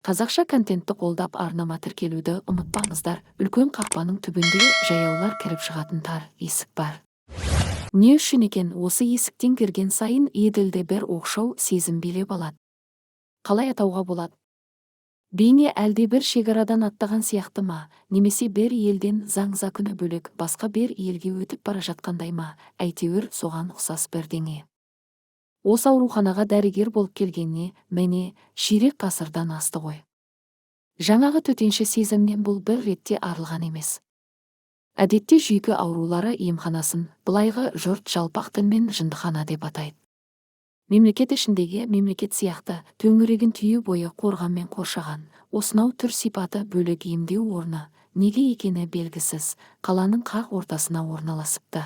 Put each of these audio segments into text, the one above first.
Қазақша контентті қолдап арнама тіркелуді ұмытпаңыздар. Үлкен қақпаның түбінде жаяулар кіріп шығатын тар есік бар. Не үшін екен осы есіктен кірген сайын еділді бір оқшау сезім билеп алады. Қалай атауға болады? Бейне әлде бір шекарадан аттаған сияқты ма, немесе бір елден заң күні бөлек басқа бір елге өтіп бара жатқандай ма, әйтеуір соған ұқсас бірдеңе. Осы ауруханаға дәрігер болып келгеніне міне ширек ғасырдан асты ғой. Жаңағы төтенше сезімнен бұл бір ретте арылған емес. Әдетте жүйке аурулары емханасын былайғы жұрт жалпақ тілмен жындыхана деп атайды. Мемлекет ішіндегі мемлекет сияқты төңірегін түйе бойы қорғанмен қоршаған, осынау түр сипаты бөлек емдеу орны неге екені белгісіз қаланың қақ ортасына орналасыпты.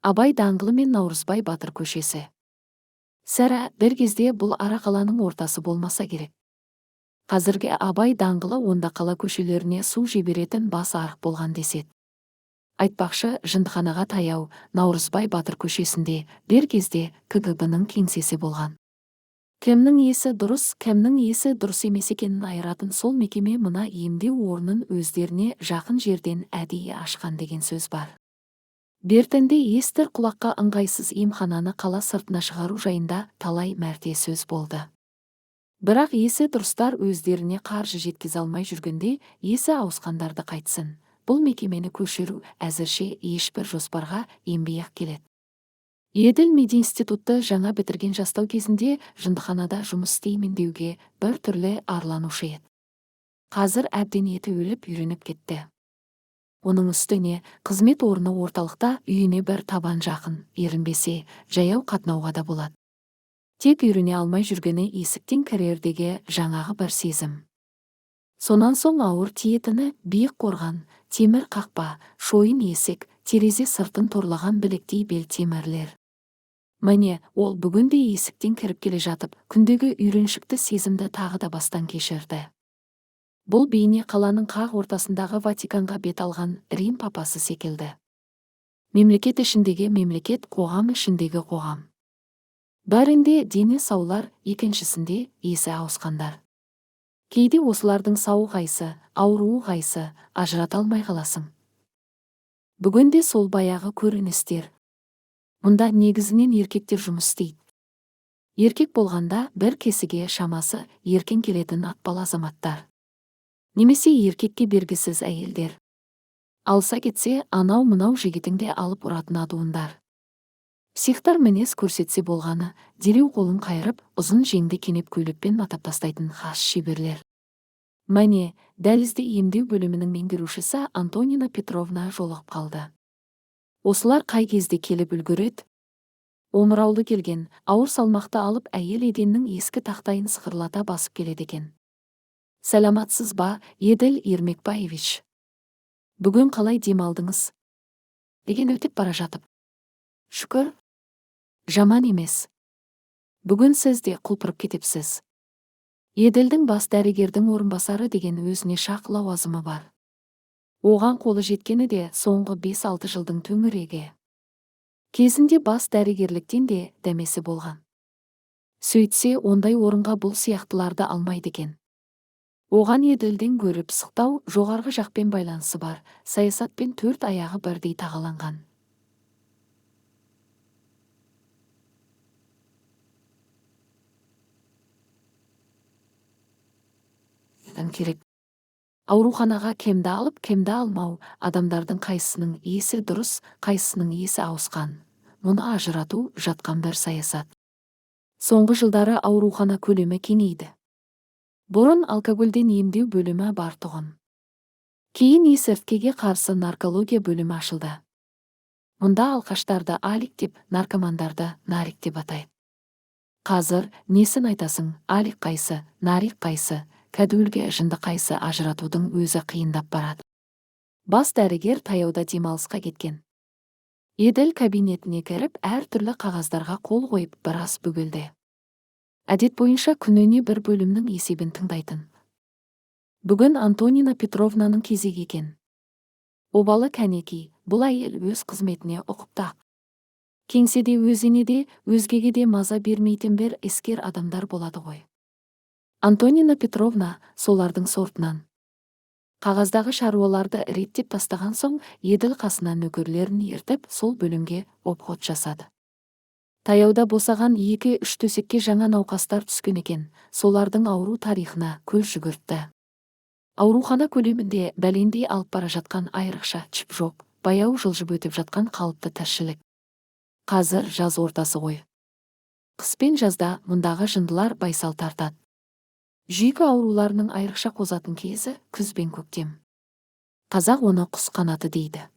Абай даңғылы мен Наурызбай Батыр көшесі. Сірә бір кезде бұл ара қаланың ортасы болмаса керек. Қазіргі Абай даңғылы онда қала көшелеріне су жіберетін бас арық болған деседі. Айтпақшы, жындыханаға таяу Наурызбай Батыр көшесінде бір кезде КГБ-ның кеңсесі болған. Кімнің есі дұрыс, кімнің есі дұрыс емес екенін айыратын сол мекеме мына емдеу орнын өздеріне жақын жерден әдейі ашқан деген сөз бар. Бертінде естір құлаққа ыңғайсыз емхананы қала сыртына шығару жайында талай мәрте сөз болды. Бірақ есі дұрыстар өздеріне қаржы жеткізе алмай жүргенде есі ауысқандарды қайтсын. Бұл мекемені көшіру әзірше ешбір жоспарға енбей-ақ келеді. Еділ мединститутты жаңа бітірген жастау кезінде жындыханада жұмыс істеймін деуге бір түрлі арланушы еді. Қазір әбден еті өліп үйреніп кетті. Оның үстіне қызмет орны орталықта, үйіне бір табан жақын, ерінбесе жаяу қатынауға да болады. Тек үйрене алмай жүргені есіктен кірердегі жаңағы бір сезім. Сонан соң ауыр тиетіні биік қорған, темір қақпа, шойын есік, терезе сыртын торлаған білектей бел темірлер. Міне, ол бүгінде есіктен кіріп келе жатып, күндегі үйреншікті сезімді тағы да бастан кешірді. Бұл бейне қаланың қақ ортасындағы Ватиканға бет алған Рим папасы секілді. Мемлекет ішіндегі мемлекет, қоғам ішіндегі қоғам. Бәрінде дені саулар, екіншісінде есі ауысқандар. Кейде осылардың сауы қайсы, ауруы қайсы, ажырата алмай қаласың. Бүгінде сол баяғы көріністер. Мұнда негізінен еркектер жұмыс істейді. Еркек болғанда бір кесіге шамасы еркен келетін атпал азаматтар. Немесе еркекке бергісіз әйелдер. Алса кетсе, анау-мынау жігітіңде алып ұратын адуындар. Психтар мінез көрсетсе болғаны, дереу қолын қайырып, ұзын жеңді кенеп көйлекпен матап тастайтын хас шеберлер. Міне, дәлізде емдеу бөлімінің меңгерушісі Антонина Петровна жолығып қалды. Осылар қай кезде келіп үлгереді? Омыраулы келген, ауыр салмақты алып әйел еденнің ескі тақтайын сықырлата басып келеді екен. Сәлематсыз ба, Еділ Ермекбаевич? Бүгін қалай демалдыңыз? Деген өтіп бара жатып. Шүкір. Жаман емес. Бүгін сіз де құлпырып кетепсіз. Еділдің бас дәрігердің орынбасары деген өзіне шақ лауазымы бар. Оған қолы жеткені де соңғы 5-6 жылдың төңірегі. Кезінде бас дәрігерліктен де дәмесі болған. Сөйтсе, ондай орынға бұл сияқтыларды алмайды екен. Оған Еділдің гөрі пысықтау, жоғарғы жақпен байланысы бар, саясатпен 4 аяғы бірдей тағаланған. Керек. Ауруханаға кемді алып, кемді алмау, адамдардың қайсының есі дұрыс, қайсының есі ауысқан. Мұны ажырату жатқан бір саясат. Соңғы жылдары аурухана көлемі кеңейді. Бұрын алкогольден емдеу бөлімі бар тұғын. Кейін есірткіге қарсы наркология бөлімі ашылды. Мұнда алқаштарды алик деп, наркомандарды нарик деп атайды. Қазір несін айтасың, алик қайсы, нарик қайсы, кәдуілге жынды қайсы ажыратудың өзі қиындап барады. Бас дәрігер таяуда демалысқа кеткен. Еділ кабинетіне кіріп, әр түрлі қағаздарға қол қойып біраз бөгелді. Әдет бойынша күніне бір бөлімнің есебін тыңдайтын. Бүгін Антонина Петровнаның кезегі екен. Обалы кәнеки, бұл әйел өз қызметіне ұқыпты. Кеңседе өзіне де, өзгеге де маза бермейтін бір ескер адамдар болады ғой. Антонина Петровна солардың сортынан. Қағаздағы шаруаларды реттеп тастаған соң, еділ қасына нөкерлерін ертіп, сол бөлімге обход жасады. Таяуда босаған 2-3 төсекке жаңа науқастар түскен екен, солардың ауру тарихына көз жүгіртті. Аурухана көлемінде бәлендей алып бара жатқан айрықша чіп жоқ, баяу жылжып өтіп жатқан қалыпты тіршілік. Қазір жаз ортасы ғой. Қыс пен жазда мұндағы жындылар байсал тартады. Жүйке ауруларының айрықша қозатын кезі күз бен көктем. Қазақ оны құс қанаты дейді.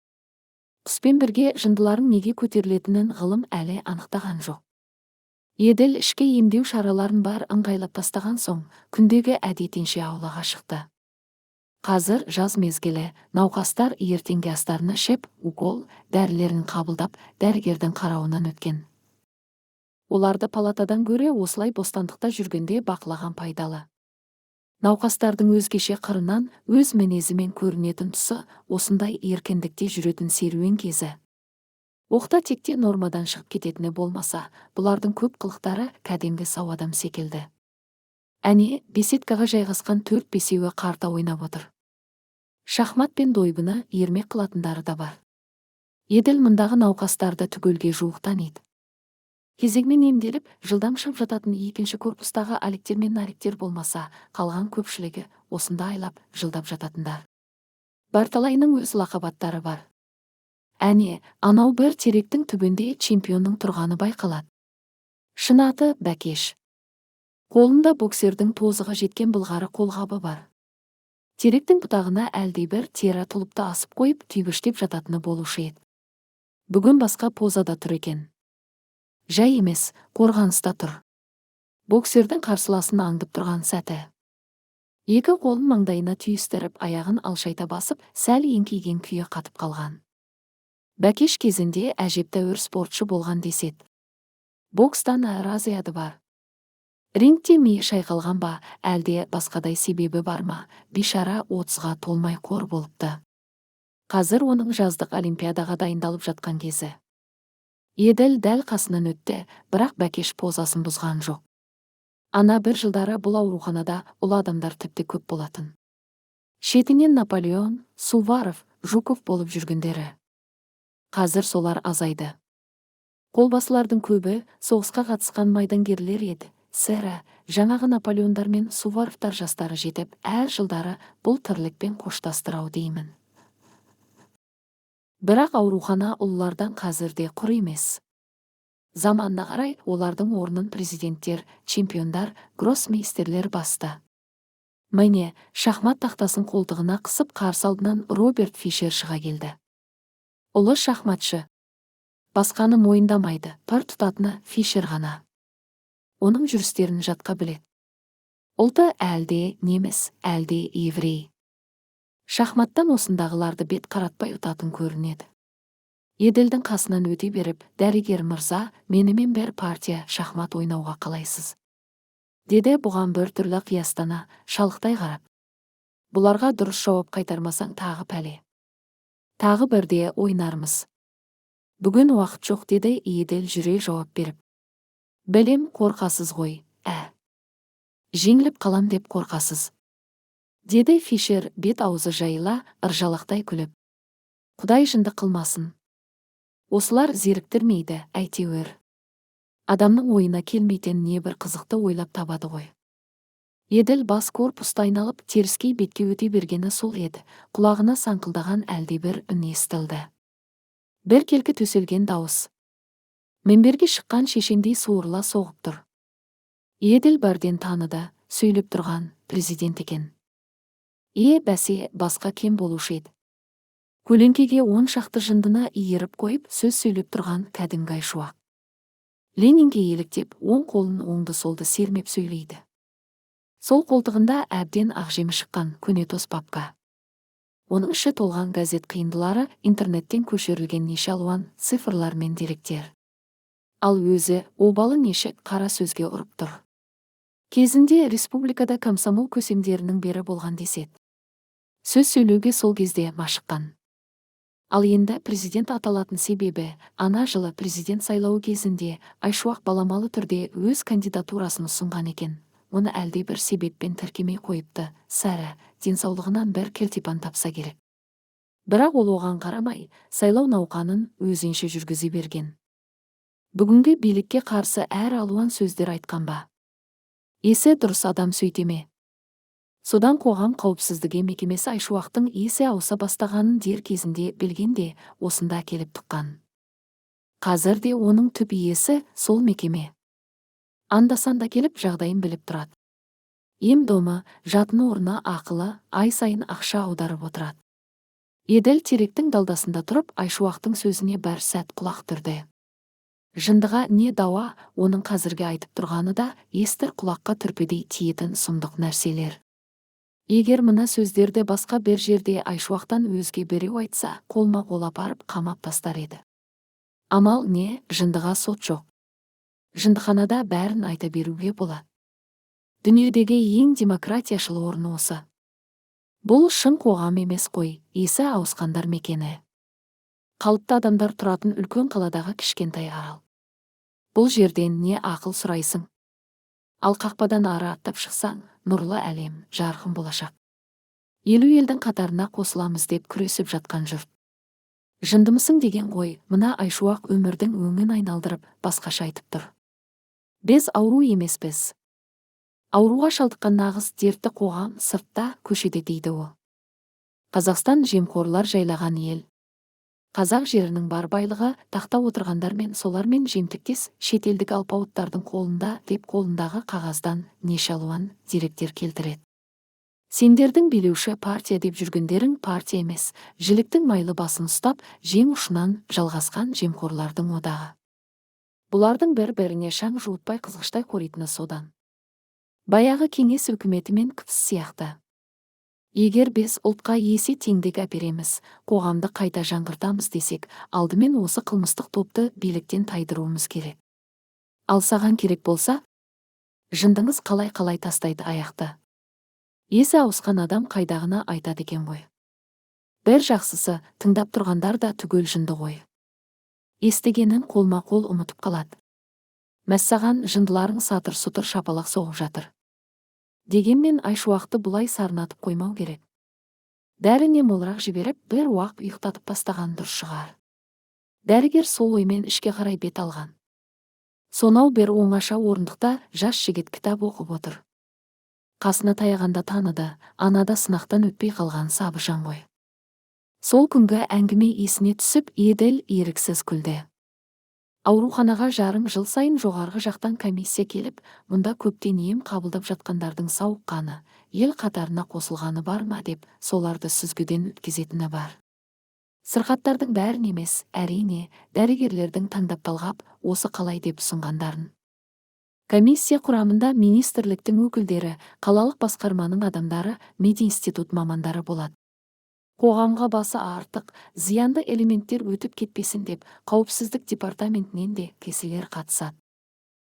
Құспен бірге жындылардың неге көтерілетінін ғылым әлі анықтаған жоқ. Еділ ішкі емдеу шараларын бар ыңғайлап тастаған соң, күндегі әдетінше аулаға шықты. Қазір жаз мезгілі, науқастар ертеңгі астарына ішіп, укол, дәрілерін қабылдап, дәрігердің қарауынан өткен. Оларды палатадан гөрі осылай бостандықта жүргенде бақылаған пайдалы. Науқастардың өзгеше қырынан, өз мінезімен көрінетін тұсы, осындай еркіндікте жүретін серуен кезі. Оқта-текте нормадан шығып кететіні болмаса, бұлардың көп қылықтары кәдімгі сау адам секілді. Әне, беседкаға жайғасқан 4-5-еуі қарта ойнап отыр. Шахмат пен дойбыны ермек қылатындары да бар. Еділ мұндағы науқастарды түгелге жуық таниды. Кезегмен емделіп, жылдам шығып жататын екінші корпустағы алектер мен нариктер болмаса, қалған көпшілігі осында айлап, жылдап жататындар. Барталайының өз лақабаттары бар. Әне, анау бір теректің түбінде чемпионның тұрғаны байқалады. Шын аты Бәкеш. Қолында боксердің тозығы жеткен былғары қолғабы бар. Теректің бұтағына әлдейбір тері тұлыпты асып қойып, түйгіштеп жататыны болушы еді. Бүгін басқа позада тұр екен. Жай емес, қорғаныста тұр. Боксердің қарсыласын аңдып тұрған сәті. Екі қолын маңдайына түйістіріп, аяғын алшайта басып, сәл еңкейген күйі қатып қалған. Бәкеш кезінде әжептәуір спортшы болған деседі. Бокстан разряды бар. Рингте миы шайқалған ба, әлде басқадай себебі бар ма, бейшара 30-ға толмай қор болыпты. Қазір оның жаздық олимпиадаға дайындалып жатқан кезі. Еділ дәл қасынан өтті, бірақ Бәкеш позасын бұзған жоқ. Ана бір жылдары бұл ауруханада ұлы адамдар тіпті көп болатын. Шетінен Наполеон, Суворов, Жуков болып жүргендері. Қазір солар азайды. Қолбасылардың көбі соғысқа қатысқан майдангерлер еді. Сірі, жаңағы Наполеондар мен Суворовтар жастары жетіп, әр жылдары бұл тірлікпен қоштастырау деймін. Бірақ аурухана ұлылардан қазірде құр емес. Заманына қарай олардың орнын президенттер, чемпиондар, гроссмейстерлер басты. Міне, шахмат тақтасын қолтығына қысып қарсы алдынан Роберт Фишер шыға келді. Ұлы шахматшы. Басқаны мойындамайды, пар тұтатыны Фишер ғана. Оның жүрістерін жатқа білет. Ұлты әлде неміс, әлде еврей. Шахматтан осындағыларды бет қаратпай ұтатын көрінеді. Еділдің қасынан өте беріп, дәрігер мырза, менімен бір партия шахмат ойнауға қалайсыз? Деді бұған бір түрлі қиястана, шалықтай қарап. Бұларға дұрыс жауап қайтармасаң тағы пәле. Тағы бірде ойнармыз. Бүгін уақыт жоқ, деді Еділ жүре жауап беріп. Білем, қорқасыз ғой, Жеңіліп қалам деп қорқасыз. Деді Фишер бет аузы жайыла, ыржалақтай күліп. Құдай жынды қылмасын. Осылар зеріктірмейді, әйтеуір. Адамның ойына келмейтін не бір қызықты ойлап табады ғой. Еділ бас корпусты айналып, теріскей бетке өте бергені сол еді. Құлағына саңқылдаған әлдебір үн естілді. Бір келкі төселген дауыс. Мінберге шыққан шешендей суырыла соғып тұр. Еділ бірден таныды, сөйлеп тұрған президент екен. Бәсе, басқа кем болушы еді. Көлеңкеге 10 шақты жындына иіріп қойып, сөз сөйлеп тұрған кәдімгі айшуақ. Ленинге еліктеп, оң қолын оңды-солды сермеп сөйлейді. Сол қолтығында әбден ақжемі шыққан көнетоз папка. Оның іші толған газет қиындылары, интернеттен көшірілген неше алуан цифрлар мен деректер. Ал өзі обалы нешік қара сөзге ұрып тұр. Кезінде республикада комсомол көсемдерінің бері болған деседі. Сөз сөйлеуге сол кезде машыққан. Ал енді президент аталатын себебі, ана жылы президент сайлауы кезінде айшуақ баламалы түрде өз кандидатурасын ұсынған екен. оны әлде бір себеппен тіркемей қойыпты. Сәрі, денсаулығынан бір кілтипан тапса керек. Бірақ ол оған қарамай, сайлау науқанын өзінше жүргізе берген. Бүгінгі билікке қарсы әр алуан сөздер айтқан ба? Есі дұрыс адам сөйтеме. Содан қоғам қауіпсіздігі мекемесі Айшуақтың есі ауса бастағанын дер кезінде білгенде осында келіп тұққан. Қазір де оның түп иесі сол мекеме. Анда-санда келіп жағдайын біліп тұрады. Ем-домы, жатын орнына ақылы, ай сайын ақша аударып отырады. Еділ теректің далдасында тұрып Айшуақтың сөзіне бір сәт құлақ түрді. Жындыға не дауа, оның қазірге айтып тұрғаны да естір құлаққа түрпедей тиетін сұмдық нәрселер. Егер мына сөздерді басқа бір жерде Айшуақтан өзге біреу айтса, қолма-қол апарып қамап тастар еді. Амал не, жындыға сот жоқ. Жындыханада бәрін айта беруге болады. Дүниедегі ең демократияшыл орны осы. Бұл шын қоғам емес қой, есі ауысқандар мекені. Қалыпты адамдар тұратын үлкен қаладағы кішкентай арал. Бұл жерден не ақыл сұрайсың? Ал қақпадан ары аттап шықсаң, нұрлы әлем, жарқын болашақ. 50 елдің қатарына қосыламыз деп күресіп жатқан жұрт. Жындымысың деген ғой, мына Айшуақ өмірдің өңін айналдырып басқаша айтып тұр. Біз ауру емеспіз. Ауруға шалдыққан нағыз дертті қоғам сыртта, көшеде дейді ол. Қазақстан жемқорлар жайлаған ел. Қазақ жерінің бар байлығы тақта отырғандар мен солармен жемтіктес шетелдік алпауыттардың қолында деп қолындағы қағаздан неше алуан деректер келтіреді. Сендердің билеуші партия деп жүргендерің партия емес, жіліктің майлы басын ұстап, жең ұшынан жалғасқан жемқорлардың одағы. Бұлардың бір-біріне шаң жуытпай қызғыштай қоритыны содан. Баяғы кеңес үкіметі мен КПСС сияқты. Егер біз ұлтқа есе теңдік әпереміз, қоғамды қайта жаңғыртамыз десек, алдымен осы қылмыстық топты биліктен тайдыруымыз керек. Ал саған керек болса, жындыңыз қалай тастайды аяқты. Есі ауысқан адам қайдағына айтады екен ғой. Бір жақсысы, тыңдап тұрғандар да түгел жынды ғой. Естігенін қолма-қол ұмытып қалады. Мәссаған жындыларың сатыр-сұтыр шапалақ соғып жатыр. Дегенмен Айшуақты бұлай сарнатып қоймау керек. Дәріне молырақ жіберіп, бір уақ ұйықтатып тастаған дұрыс шығар. Дәрігер сол оймен ішке қарай бет алған. Сонау бер оңаша орындықта жас жігіт кітап оқып отыр. Қасына таяғанда таныды, анада сынақтан өтпей қалған Сабыржан ғой. Сол күнгі әңгіме есіне түсіп, Еділ еріксіз күлді. Ауруханаға жарым жыл сайын жоғарғы жақтан комиссия келіп, мұнда көптен ем қабылдап жатқандардың сауыққаны, ел қатарына қосылғаны бар ма деп, соларды сүзгіден өткізетіні бар. Сырқаттардың бәрін емес, әрине, дәрігерлердің таңдап талғап, осы қалай деп ұсынғандарын. Комиссия құрамында министрліктің өкілдері, қалалық басқарманың адамдары, мединститут мамандары болады. Қоғамға басы артық, зиянды элементтер өтіп кетпесін деп, қауіпсіздік департаментінен де кесілер қатысады.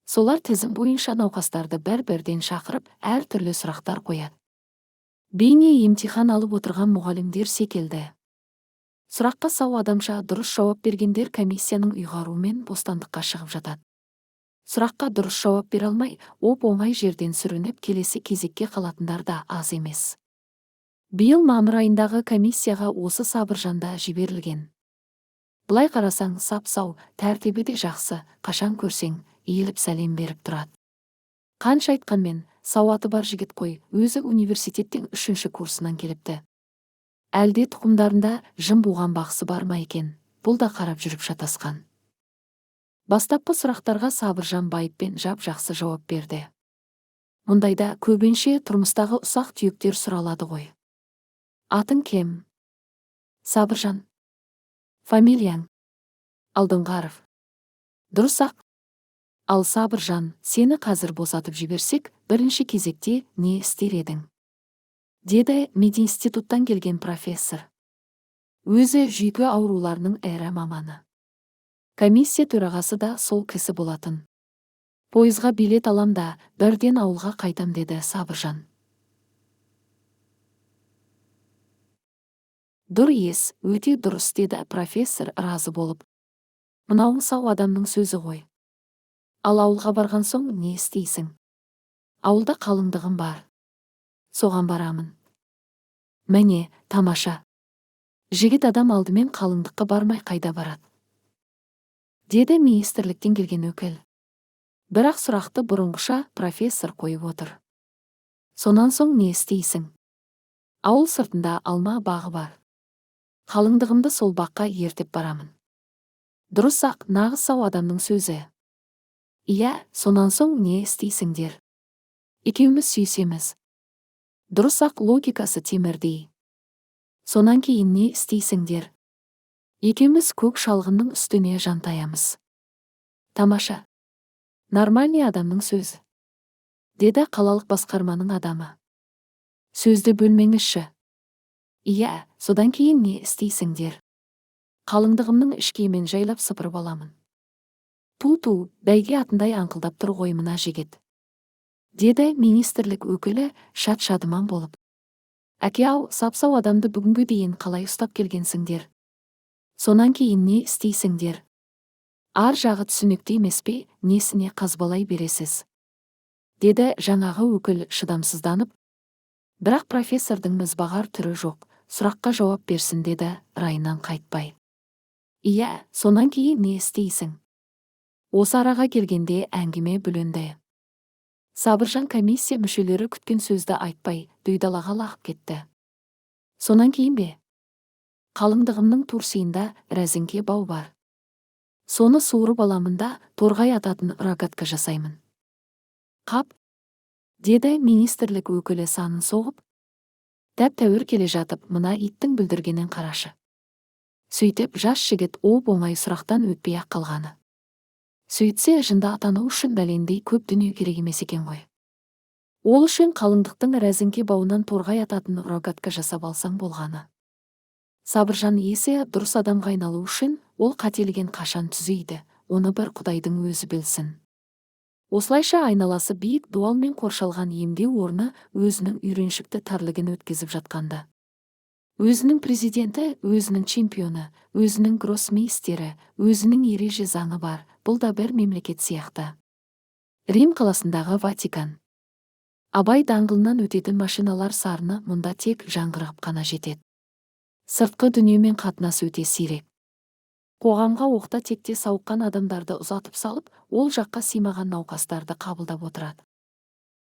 Солар тізім бойынша науқастарды бір-бірден шақырып, әр түрлі сұрақтар қояды. Бейне емтихан алып отырған мұғалімдер секілді. Сұраққа сау адамша дұрыс жауап бергендер комиссияның ұйғаруымен бостандыққа шығып жатады. Сұраққа дұрыс жауап бере алмай, оп-оңай жерден сүрініп келесі кезекке қалатындар да аз емес. Биыл мамыр айындағы комиссияға осы Сабыржанда жіберілген. Бұлай қарасаң сап-сау, тәртібі де жақсы, қашан көрсең, иіліп сәлем беріп тұрады. Қанша айтқанмен, сауаты бар жігіт қой, өзі университеттің 3-ші курсынан келіпті. Әлде тұқымдарында жын буған бақсы бар ма екен, бұл да қарап жүріп шатасқан. Бастапқы сұрақтарға Сабыржан байыппен жап-жақсы жауап берді. Мұндайда көбінше тұрмыстағы ұсақ түйектер сұралады ғой. Атың кем? Сабыржан. Фамилияң? Алдоңғаров. Дұрыс-ақ. Ал Сабыржан, сені қазір босатып жіберсек, бірінші кезекте не істер едің? Деді мединституттан келген профессор. Өзі жүйке ауруларының әрі маманы. Комиссия төрағасы да сол кісі болатын. Пойызға билет алам да, бірден ауылға қайтам деді Сабыржан. Дұрыс, өте дұрыс деді профессор разы болып. Мынауың сау адамның сөзі ғой. Ал ауылға барған соң не істейсің? Ауылда қалыңдығым бар. Соған барамын. Мәне, тамаша. Жігіт адам алдымен қалыңдыққа бармай қайда барады? Деді министрліктен келген өкіл. Бірақ сұрақты бұрынғыша профессор қойып отыр. Сонан соң не істейсің? Ауыл сыртында алма бағы бар. Қалыңдығымды сол баққа ертіп барамын. Дұрыс-ақ, нағыз сау адамның сөзі. Иә, сонан соң не істейсіңдер? Екеуміз сүйсеміз. Дұрыс-ақ, логикасы темірдей. Сонан кейін не істейсіңдер? Екеуміз көк шалғынның үстіне жантаямыз. Тамаша. Нормальный адамның сөзі. Деді қалалық басқарманың адамы. Сөзді бөлмеңізші. Иә, содан кейін не істейсіңдер? Қалыңдығымның іш киімін жайлап сыпырып аламын. Ту-ту, бәйге атындай аңқылдап тұр ғой мына жігіт. Деді министрлік өкілі шат-шадыман болып. Әке-ау, сап-сау адамды бүгінгі дейін қалай ұстап келгенсіңдер? Сонан кейін не істейсіңдер? Ар жағы түсінікті емес пе, несіне қазбалай бересіз? Деді жаңағы өкіл шыдамсызданып. Бірақ профессордың мізбағар түрі жоқ, сұраққа жауап берсін деді райынан қайтпай. Иә, сонан кейін не істейсің? Осы араға келгенде әңгіме бүлінді. Сабыржан комиссия мүшелері күткен сөзді айтпай, дөйдалаға лағып кетті. Сонан кейін бе? Қалыңдығымның турсиында рәзіңке бау бар. Соны суырып аламын да торғай ататын рогатка жасаймын. Қап, деді министрлік өкілі санын соғып. Тәп-тәуір келе жатып, мына иттің бүлдіргенін қарашы. Сөйтіп, жас жігіт оп-оңай сұрақтан өтпей-ақ қалғаны. Сөйтсе, жында атану үшін бәлендей көп дүние керек емес екен ғой. Ол үшін қалыңдықтың рәзіңке бауынан торғай ататын рогатка жасап алсаң болғаны. Сабыржан есе дұрыс адамға айналу үшін ол қателеген қашан түзейді, оны бір Құдайдың өзі білсін. Осылайша айналасы биік дуалмен қоршалған емдеу орны өзінің үйреншікті тірлігін өткізіп жатқанда. Өзінің президенті, өзінің чемпионы, өзінің гроссмейстері, өзінің ереже заңы бар, бұл да бір мемлекет сияқты. Рим қаласындағы Ватикан. Абай даңғылынан өтетін машиналар сарыны мұнда тек жаңғырығып қана жетеді. Сыртқы дүниемен қатынас өте сирек. Қоғамға оқта-текте сауыққан адамдарды ұзатып салып, ол жаққа симаған науқастарды қабылдап отырады.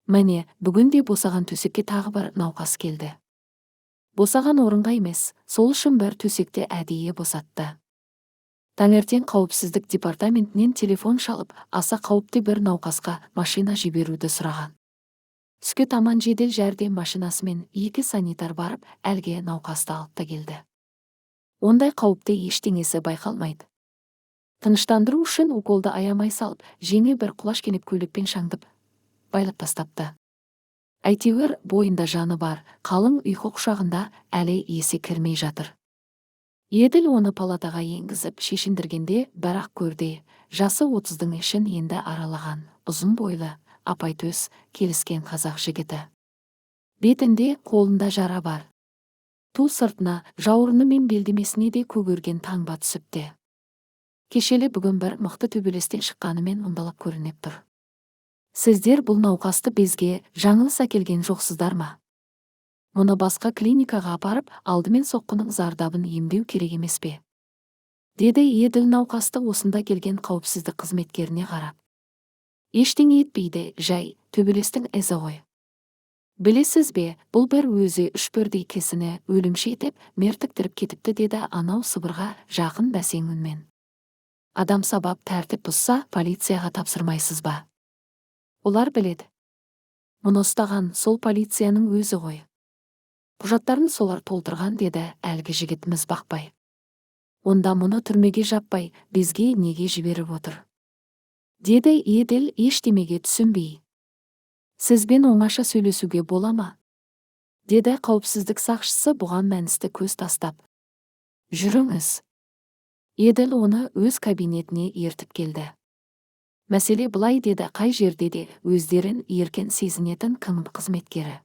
Міне, бүгінде босаған төсекке тағы бір науқас келді. Босаған орынға емес, сол үшін бір төсекте әдейі босатты. Таңертең қауіпсіздік департаментінен телефон шалып, аса қауіпті бір науқасқа машина жіберуді сұраған. Түске таман жедел жәрдем машинасымен 2 санитар барып, әлге науқасты алып та келді. Ондай қауіпті ештеңесі байқалмайды. Тыныштандыру үшін уколды аямай салып, жеңе бір құлаш кенеп көйлекпен шаңдып, байлап тастапты. Әйтеуір бойында жаны бар, қалың ұйқы құшағында әлі есі кірмей жатыр. Еділ оны палатаға енгізіп шешіндіргенде бірақ көрді, жасы 30-дың ішін енді аралаған, ұзын бойлы, апайтөс, келіскен қазақ жігіті. Бетінде, қолында жара бар. Ту сыртына, жауырыны мен белдемесіне де көгерген таңба түсіпті. Кешелі бүгін бір мықты төбелестен шыққанымен мұндалап көрініп тұр. Сіздер бұл науқасты безге жаңылыс әкелген жоқсыздар ма? Мұны басқа клиникаға апарып, алдымен соққының зардабын емдеу керек емес пе? Деді Еділ науқасты осында келген қауіпсіздік қызметкеріне қарап. Ештеңе етпейді, жай, төбелестің ізі ғой. Білесіз бе, бұл бір өзі үш бірдей кесіні өлімші етіп, мертіктіріп кетіпті деді анау сыбырға жақын бәсең үнмен. Адам сабап тәртіп бұзса, полицияға тапсырмайсыз ба? Олар біледі. Мұны ұстаған сол полицияның өзі ғой. Құжаттарын солар толтырған деді әлгі жігітіміз бақпай. Онда мұны түрмеге жаппай, безге неге жіберіп отыр? Деді Еділ ештемеге түсінбей. Сізбен оңаша сөйлесуге бола ма? Деді қауіпсіздік сақшысы бұған мәністі көз тастап. Жүріңіз. Еділ оны өз кабинетіне ертіп келді. Мәселе бұлай деді, қай жерде де өздерін еркен сезінетін кім қызметкері.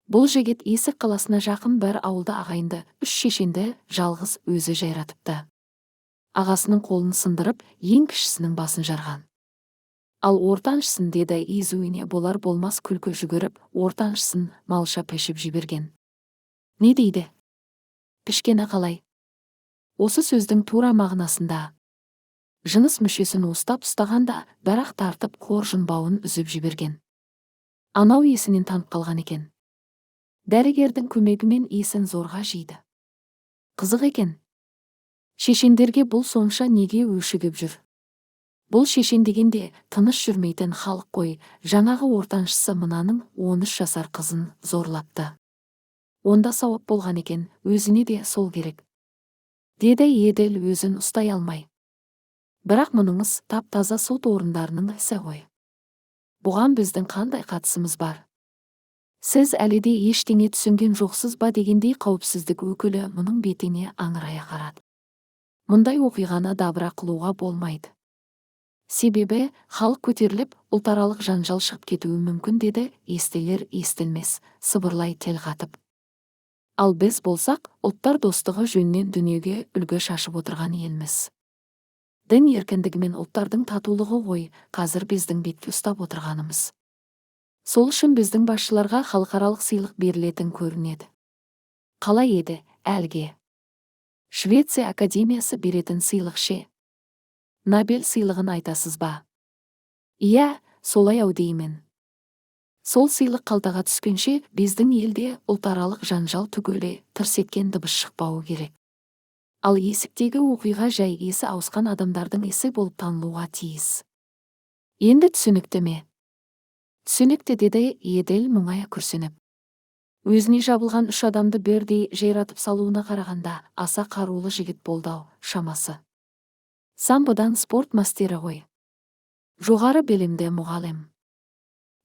Бұл жігіт Есік қаласына жақын бір ауылда ағайынды, 3 шешенді жалғыз өзі жайратыпты. Ағасының қолын сындырып, ең кішісінің басын жарған. Ал ортаншысын деді изуіне болар болмас күлкі жүгіріп, ортаншысын малша пішіп жіберген. Не дейді? Пішкені қалай? Осы сөздің тура мағынасында. Жыныс мүшесін ұстап ұстағанда, бірақ тартып қоржын бауын үзіп жіберген. Анау есінен танып қалған екен. Дәрігердің көмегімен есін зорға жиды. Қызық екен. Шешендерге бұл сонша неге өшігіп жүр? Бұл шешен дегенде тыныш жүрмейтін халық қой, жаңағы ортаншысы мынаның 13 жасар қызын зорлапты. Онда сауап болған екен, өзіне де сол керек. Деді Еділ өзін ұстай алмай. Бірақ мұныңыз тап-таза сот орындарының ісі ғой. Бұған біздің қандай қатысымыз бар? Сіз әлі де ештеңе түсінген жоқсыз ба дегендей қауіпсіздік өкілі мұның бетіне аңырая қарады. Мұндай оқиғаны дабыра қылуға болмайды. Себебі, халық көтеріліп, ұлтаралық жанжал шығып кетуі мүмкін деді, естілер естілмес, сыбырлай тел қатып. Ал біз болсақ, ұлттар достығы жөнінен дүниеге үлгі шашып отырған елміз. Дін еркіндігімен ұлттардың татулығы ғой, қазір біздің бетке ұстап отырғанымыз. Сол үшін біздің басшыларға халықаралық сыйлық берілетін көрінеді. Қалай еді, әлге? Швеция академиясы беретін сыйлық ше? Нобель сыйлығын айтасыз ба? Иә, солай ау деймін. Сол сыйлық қалтаға түскенше, біздің елде ұлтаралық жанжал түгелі тырс еткен дыбыс шықпауы керек. Ал есіктегі оқиға жай есі ауысқан адамдардың есі болып танылуға тиіс. Енді түсінікті ме? Түсінікті деді Еділ мұңая күрсініп. Өзіне жабылған 3 адамды бірдей жайратып салуына қарағанда аса қарулы жігіт болдау, шамасы. Самбодан спорт мастері ғой. Жоғары білімді мұғалім.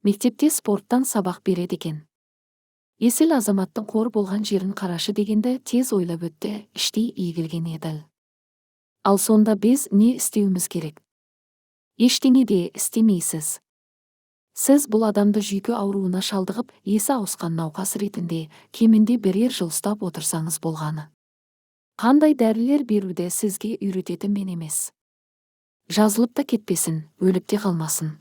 Мектепте спорттан сабақ береді екен. Есіл азаматтың қор болған жерін қарашы дегенді тез ойлап өтті, іштей егілген Еділ. Ал сонда біз не істеуіміз керек? Ештеңе де істемейсіз. Сіз бұл адамды жүйке ауруына шалдығып, есі ауысқан науқас ретінде кемінде бірер жыл ұстап отырсаңыз болғаны. Қандай дәрілер беруді сізге үйрететін мен емес. Жазылып та кетпесін, өліп те қалмасын.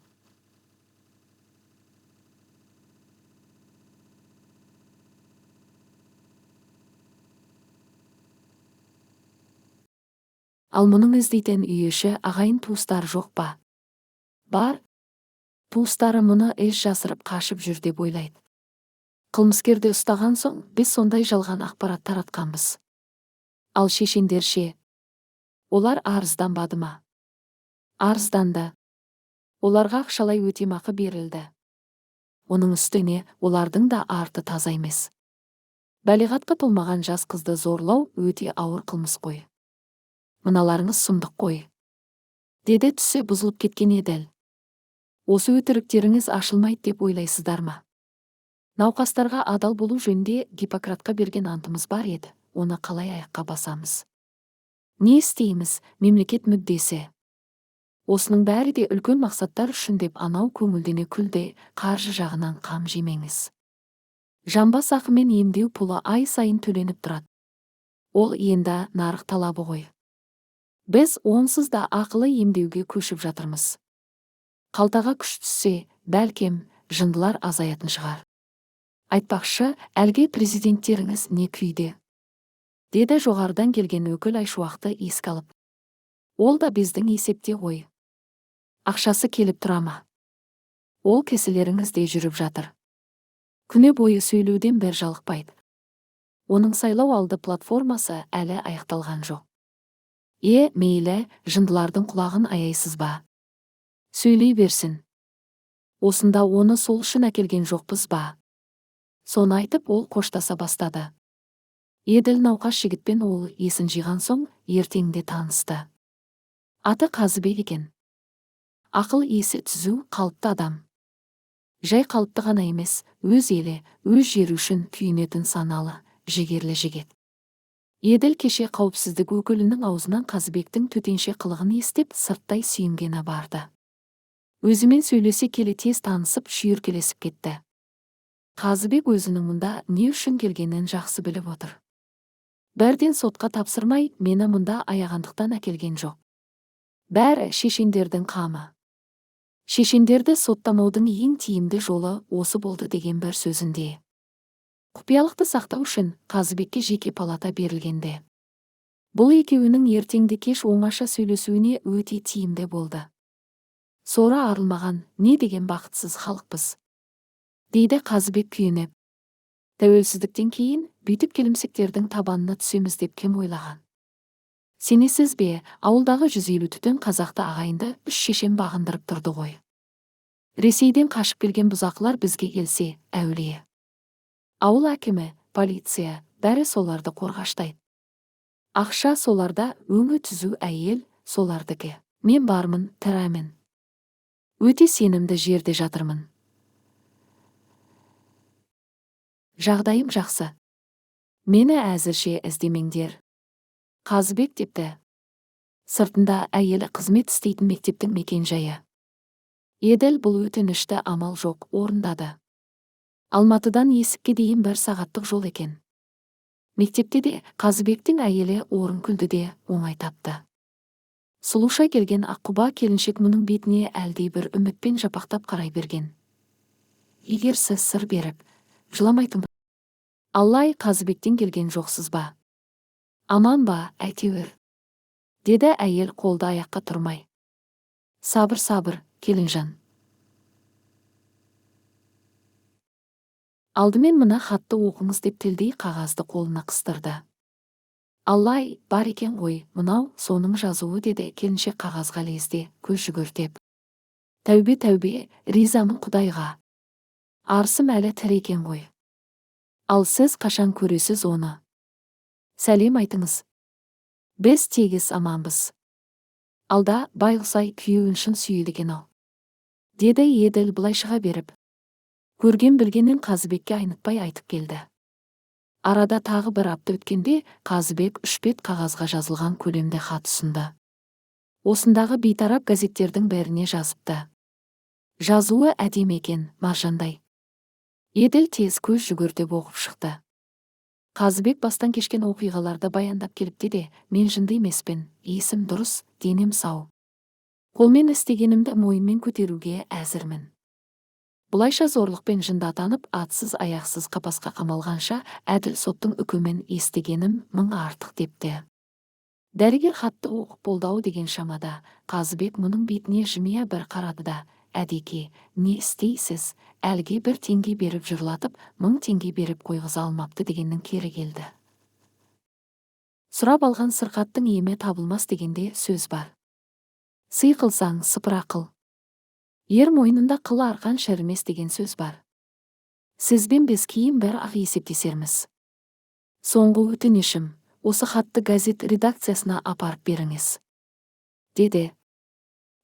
Ал мұның іздейтін үй іші ағайын туыстар жоқ па? Бар. Туыстары мұны еш жасырып қашып жүр деп ойлайды. Қылмыскерді ұстаған соң, біз сондай жалған ақпарат таратқанбыз. Ал шешендер ше? Олар арызданбады ма? Арызданды. Оларға ақшалай өтемақы берілді. Оның үстіне олардың да арты таза емес. Бәлиғатқа толмаған жас қызды зорлау өте ауыр қылмыс қой. Мыналарыңыз сұмдық қой. Деді түсі бұзылып кеткен Еділ. Осы өтіріктеріңіз ашылмайды деп ойлайсыздар ма? Науқастарға адал болу жөнінде Гиппократқа берген антымыз бар еді, оны қалай аяққа басамыз? Не істейміз, мемлекет мүддесі? Осының бәрі де үлкен мақсаттар үшін деп анау көңілдене күлде, қаржы жағынан қам жемеңіз. Жамбас ақымен емдеу пұлы ай сайын төленіп тұрады. Ол енді нарық талабы ғой. Біз онсыз да ақылы емдеуге көшіп жатырмыз. Қалтаға күш түссе, бәлкем, жындылар азаятын шығар. Айтпақшы, әлгі президенттеріңіз не күйде? Деді жоғарыдан келген өкіл Айшуақты еске алып. Ол да біздің есепте ғой. Ақшасы келіп тұра ма? Ол кесілеріңіз де жүріп жатыр. Күні бойы сөйлеуден бір жалықпайды. Оның сайлау алды платформасы әлі аяқталған жоқ. Мейлі, жындылардың құлағын аяйсыз ба? Сөйлей берсін. Осында оны сол үшін әкелген жоқпыз ба? Соны айтып ол қоштаса бастады. Еділ науқас жігітпен ол есін жиған соң ертеңде танысты. Аты Қазыбек екен. Ақыл есі түзу, қалыпты адам. Жай қалыпты ғана емес, өз елі, өз жері үшін күйінетін саналы, жігерлі жігіт. Еділ кеше қауіпсіздік өкілінің аузынан Қазыбектің төтенше қылығын естіп, сырттай сүйінгені барды. Өзімен сөйлесе келе тез танысып, шүйіркелесіп кетті. Қазыбек өзінің мұнда не үшін келгенін жақсы біліп отыр. Бірден сотқа тапсырмай, мені мұнда аяғандықтан әкелген жоқ. Бәрі шешендердің қамы. Шешендерді соттамаудың ең тиімді жолы осы болды деген бір сөзінде. Құпиялықты сақтау үшін Қазыбекке жеке палата берілгенде. Бұл екеуінің ертеңді кеш оңаша сөйлесуіне өте тиімді болды. Сора арылмаған не деген бақытсыз халықпыз, дейді Қазыбек күйініп. Тәуелсіздіктен кейін бүйтіп келімсектердің табанына түсеміз деп кім ойлаған? Сенесіз бе, ауылдағы 150 түтін қазақты ағайынды 3 шешен бағындырып тұрды ғой. Ресейден қашып келген бұзақылар бізге келсе, әулие. Ауыл әкімі, полиция, бәрі соларды қорғаштайды. Ақша соларда, өңі түзу әйел солардыкі. Мен бармын, тірәмін. Өте сенімді жерде жатырмын. Жағдайым жақсы. Мені әзірше іздемеңдер. Қазыбек депті. Сыртында әйелі қызмет істейтін мектептің мекен-жайы. Еділ бұл өтінішті амал жоқ орындады. Алматыдан Есікке дейін 1 сағаттық жол екен. Мектепте де Қазыбектің әйелі орын күлді де оңай тапты. Сұлуша келген Аққұба келіншек мұның бетіне әлдей бір үмітпен жапақтап қарай берген. Егер сіз сыр беріп, жыламайтын. Аллай, Қазыбектен келген жоқсыз ба? Аман ба, әйтеуір? Деді әйел қолды аяққа тұрмай. Сабыр, келінжан. Алдымен мына хатты оқыңыз деп тілдей қағазды қолына қыстырды. Аллай, бар екен ғой, мынау соның жазуы, деді келіншек қағазға лезде көз жүгіртеп. Тәубе, ризамын Құдайға. Арысым әлі тірі екен ғой. Ал сіз қашан көресіз оны? Сәлем айтыңыз. Біз тегіс аманбыз. Алда байғұсай күйеуін шын сүйедіген ал. Деді Еділ былай шыға беріп. Көрген білгенін Қазыбекке айнытпай айтып келді. Арада тағы 1 апта өткенде Қазыбек 3 бет қағазға жазылған көлемде хат ұсынды. Осындағы бейтарап газеттердің бәріне жазыпты. Жазуы әдемі екен, маржандай. Еділ тез көз жүгіртіп оқып шықты. Қазыбек бастан кешкен оқиғаларды баяндап келіпті де, мен жынды емеспін, есім дұрыс, денем сау. Қолмен істегенімді мойынмен көтеруге әзірмін. Бұлайша зорлықпен жынды атанып, атсыз аяқсыз қапасқа қамалғанша, әділ соттың үкімін естігенім 1000 артық депті. Дәрігер хатты оқып болдау деген шамада, Қазыбек мұның бетіне жымия бір қарады да, әдеке, не істейсіз, әлге 1 теңге беріп жырлатып, 1000 теңге беріп қойғыза алмапты дегеннің кері келді. Сұрап алған сырқаттың емі табылмас дегенде сөз бар. Сый қылсаң сыпыра қыл. Ер мойнында қылы арқан шәрімес деген сөз бар. Сізбен біз кейін бір ақ есептесерміз. Соңғы өтінішім, осы хатты газет редакциясына апарып беріңіз. Деді.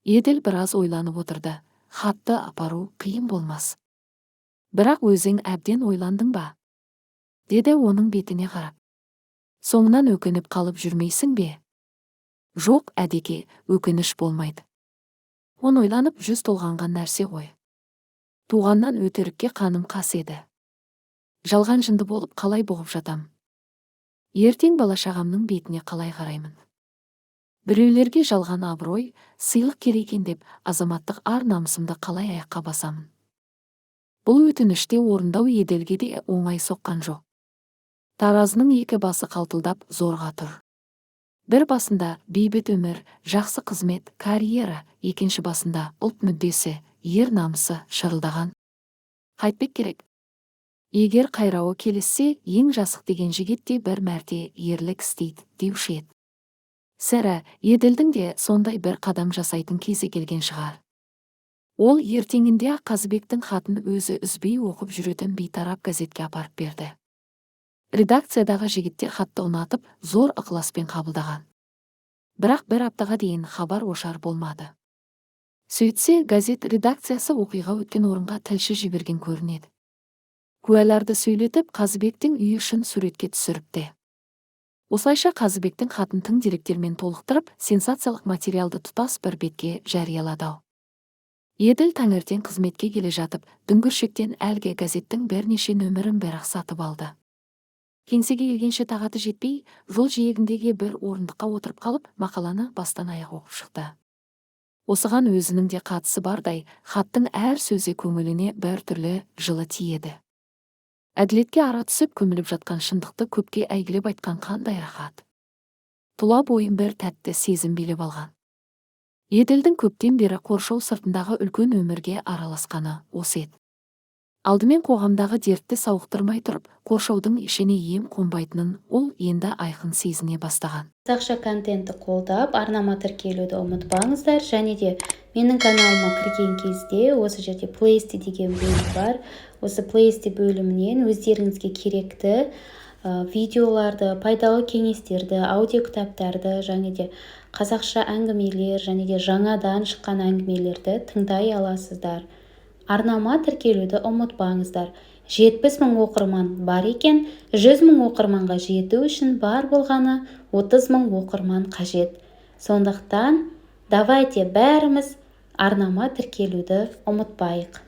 Еділ біраз ойланып отырды. Хатты апару қиын болмас. Бірақ өзің әбден ойландың ба? Деді оның бетіне қарап. Соңынан өкініп қалып жүрмейсің бе? Жоқ, әдеке, өкініш болмайды. Он ойланып 100 толғанған нәрсе ғой. Туғаннан өтірікке қаным қас еді. Жалған жынды болып қалай бұғып жатам? Ертең бала-шағамның бетіне қалай қараймын? Біреулерге жалған абырой, сыйлық керек екен деп азаматтық ар-намысымды қалай аяққа басамын? Бұл өтініште орындау Еділге де оңай соққан жоқ. Таразының 2 басы қалтылдап зорға тұр. Бір басында бейбіт өмір, жақсы қызмет, карьера, екінші басында ұлт мүддесі, ер намысы шырылдаған. Қайтпек керек. Егер қайрауы келіссе, ең жасық деген жігіт те бір мәрте ерлік істейді, деуші еді. Сірә, Еділдің де сондай бір қадам жасайтын кезі келген шығар. Ол ертеңінде Қазыбектің хатын өзі үзбей оқып жүретін бейтарап газетке апарып берді. Редакциядағы жігіттер хатты ұнатып, зор ықыласпен қабылдаған. Бірақ 1 аптаға дейін хабар ошар болмады. Сөйтсе, газет редакциясы оқиға өткен орынға тілші жіберген көрінеді. Куәларды сөйлетіп, Қазыбектің үйі үшін суретке түсіріпті. Осылайша Қазыбектің хатын тың деректермен толықтырып, сенсациялық материалды тұтас бір бетке жариялады. Еділ таңертең қызметке келе жатып, дүңгіршектен әлгі газеттің бірнеше нөмірін бір-ақ сатып алды. Кеңсеге келгенше тағаты жетпей, жол жиегіндегі бір орындыққа отырып қалып, мақаланы бастан аяқ оқып шықты. Осыған өзінің де қатысы бардай, хаттың әр сөзі көңіліне бір түрлі жылы тиеді. Әділетке ара түсіп көміліп жатқан шындықты көпке әйгілеп айтқан қандай рахат. Тұла бойын бір тәтті сезім билеп алған. Еділдің көптен бері қоршау сыртындағы үлкен өмірге араласқаны осы еді. Алдымен қоғамдағы дертті сауықтырмай тұрып, қоршаудың ішіне ем қонбайтынын ол енді айқын сезіне бастаған. Қазақша контентті қолдап, арнама тіркелуді ұмытпаңыздар, және де менің каналыма кірген кезде осы жерде плейлисті деген бөлім бар. Осы плейлисті бөлімінен өздеріңізге керекті видеоларды, пайдалы кеңестерді, аудио кітаптарды, және де қазақша әңгімелер, және де жаңадан шыққан әңгімелерді тыңдай аласыздар. Арнама тіркелуді ұмытпаңыздар. 70 000 оқырман бар екен, 100 000 оқырманға жету үшін бар болғаны 30 000 оқырман қажет. Сондықтан давайте бәріміз арнама тіркелуді ұмытпайық.